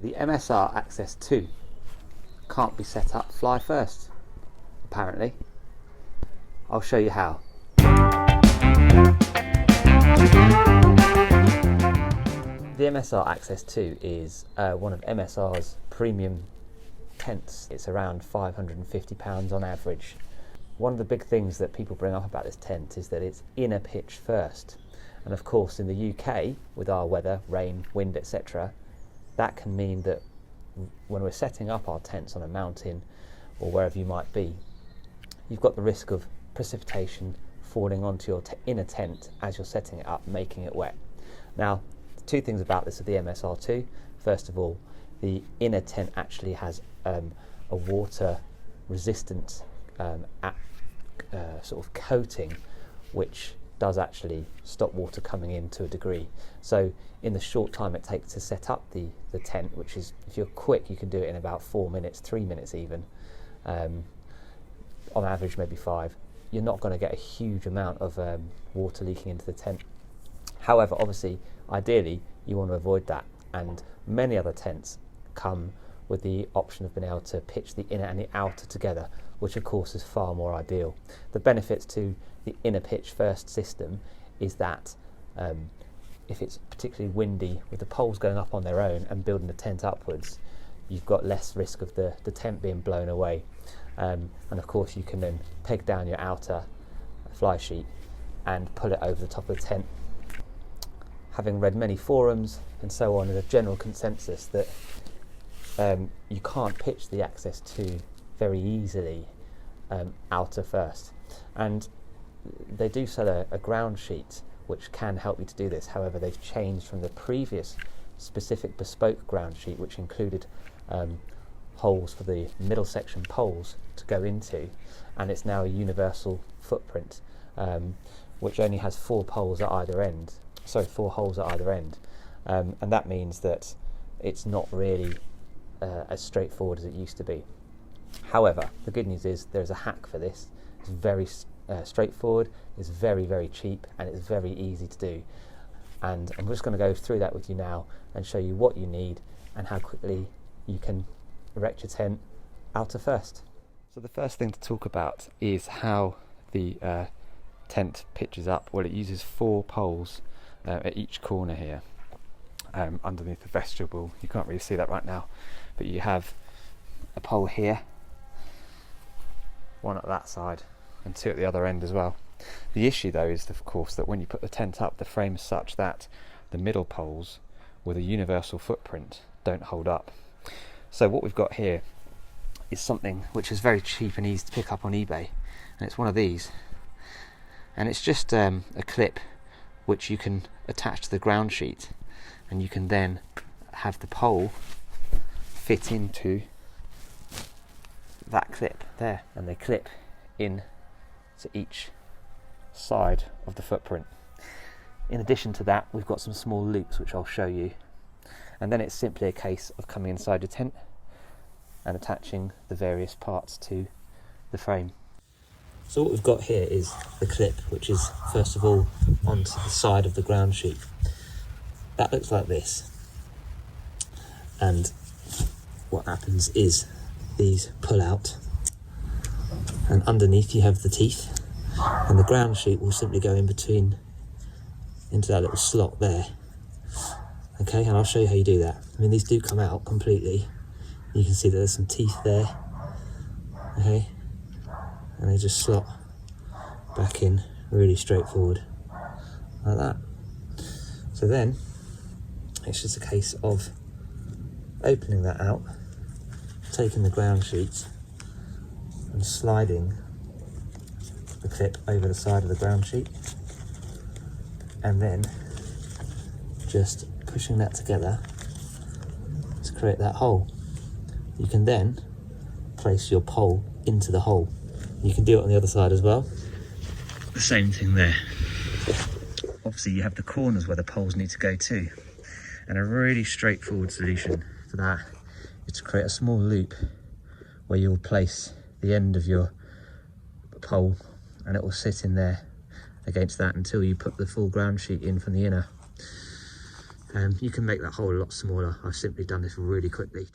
The MSR ACCESS 2 can't be set up fly first, apparently. I'll show you how. The MSR ACCESS 2 is one of MSR's premium tents. It's around £550 on average. One of the big things that people bring up about this tent is that it's inner pitch first. And of course in the UK, with our weather, rain, wind, etc., that can mean that when we're setting up our tents on a mountain or wherever you might be, you've got the risk of precipitation falling onto your inner tent as you're setting it up, making it wet. Now, two things about this with the MSR2. First of all, the inner tent actually has a water resistant sort of coating, which does actually stop water coming in to a degree. So in the short time it takes to set up the tent, which is, if you're quick, you can do it in about 4 minutes, 3 minutes even, on average maybe 5, you're not going to get a huge amount of water leaking into the tent. However, obviously, ideally, you want to avoid that, and many other tents come with the option of being able to pitch the inner and the outer together, which of course is far more ideal. The benefits to the inner pitch first system is that if it's particularly windy, with the poles going up on their own and building the tent upwards, you've got less risk of the tent being blown away. And of course you can then peg down your outer fly sheet and pull it over the top of the tent. Having read many forums and so on, there's a general consensus that you can't pitch the ACCESS 2 very easily outer first. And they do sell a ground sheet which can help you to do this. However, they've changed from the previous specific bespoke ground sheet, which included holes for the middle section poles to go into, and it's now a universal footprint, which only has 4 holes at either end. And that means that it's not really as straightforward as it used to be. However, the good news is there's a hack for this. It's very straightforward, it's very, very cheap, and it's very easy to do. And I'm just going to go through that with you now and show you what you need and how quickly you can erect your tent outer first. So the first thing to talk about is how the tent pitches up. Well, it uses 4 poles at each corner here, underneath the vestibule. You can't really see that right now, but you have a pole here, one at that side, and 2 at the other end as well. The issue though is, of course, that when you put the tent up, the frame's such that the middle poles with a universal footprint don't hold up. So what we've got here is something which is very cheap and easy to pick up on eBay, and it's one of these, and it's just a clip which you can attach to the ground sheet, and you can then have the pole fit into that clip there, and they clip in to each side of the footprint. In addition to that, we've got some small loops which I'll show you, and then it's simply a case of coming inside your tent and attaching the various parts to the frame. So what we've got here is the clip, which is first of all onto the side of the ground sheet. That looks like this, and what happens is these pull out, and underneath you have the teeth, and the ground sheet will simply go in between into that little slot there. Okay, and I'll show you how you do that. I mean, these do come out completely. You can see that there's some teeth there. Okay, and they just slot back in, really straightforward, like that. So then it's just a case of opening that out, taking the ground sheet and sliding the clip over the side of the ground sheet, and then just pushing that together to create that hole. You can then place your pole into the hole. You can do it on the other side as well. The same thing there. Obviously you have the corners where the poles need to go to, and a really straightforward solution for that is to create a small loop where you'll place the end of your pole, and it will sit in there against that until you put the full ground sheet in from the inner. You can make that hole a lot smaller. I've simply done this really quickly.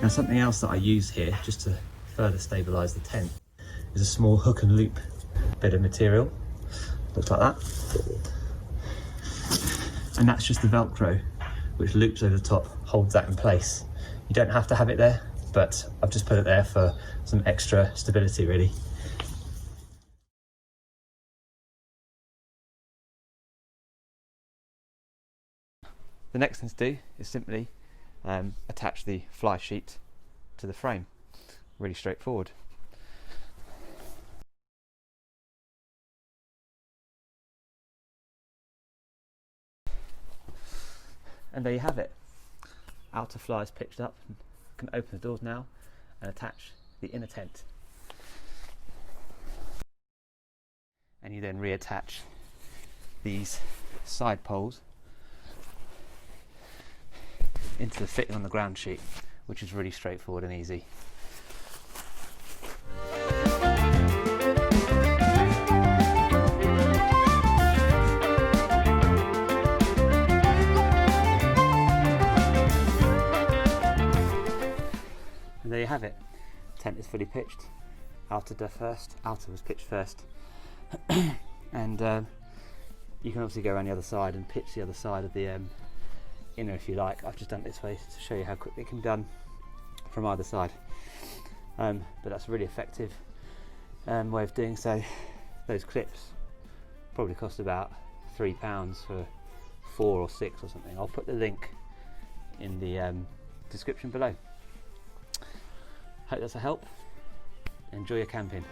Now something else that I use here, just to further stabilise the tent, is a small hook and loop bit of material. Looks like that. And that's just the Velcro, which loops over the top, holds that in place. You don't have to have it there, but I've just put it there for some extra stability really. The next thing to do is simply attach the fly sheet to the frame. Really straightforward. And there you have it. Outer fly is pitched up. You can open the doors now and attach the inner tent. And you then reattach these side poles into the fitting on the ground sheet, which is really straightforward and easy. And there you have it. Tent is fully pitched. Outer was pitched first. And you can obviously go around the other side and pitch the other side of the inner if you like. I've just done it this way to show you how quickly it can be done from either side. But that's a really effective way of doing so. Those clips probably cost about £3 for 4 or 6 or something. I'll put the link in the description below. Hope that's a help. Enjoy your camping.